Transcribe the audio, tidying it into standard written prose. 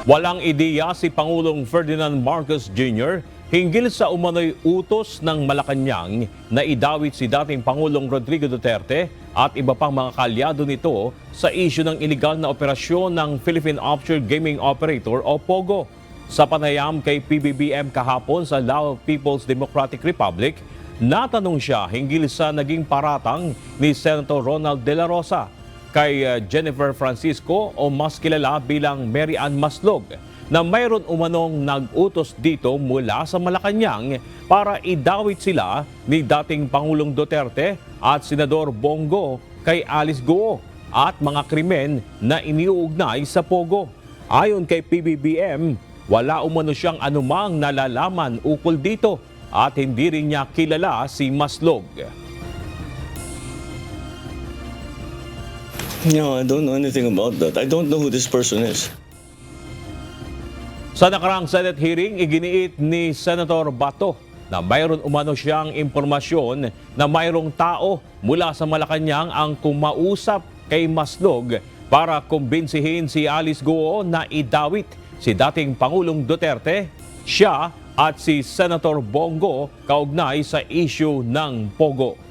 Walang ideya si Pangulong Ferdinand Marcos Jr. hinggil sa umano'y utos ng Malacanang na idawit si dating Pangulong Rodrigo Duterte at iba pang mga kalyado nito sa isyu ng iligal na operasyon ng Philippine Offshore Gaming Operator o POGO. Sa panayam kay PBBM kahapon sa Lao People's Democratic Republic, natanong siya hinggil sa naging paratang ni Senator Ronald De La Rosa kay Jennifer Francisco o mas kilala bilang Mary Ann Maslog na mayroon umanong nag-utos dito mula sa Malacanang para idawit sila ni dating Pangulong Duterte at Senador Bongo kay Alice Guo at mga krimen na iniuugnay sa POGO. Ayon kay PBBM, wala umano siyang anumang nalalaman ukol dito at hindi rin niya kilala si Maslog. No, I don't know anything about that. I don't know who this person is. Sa nakaraang Senate hearing, iginiit ni Senator Bato na mayroon umano siyang impormasyon na mayroong tao mula sa Malacanang ang kumausap kay Maslog para kumbinsihin si Alice Guo na idawit si dating Pangulong Duterte, siya at si Senator Bongo kaugnay sa issue ng POGO.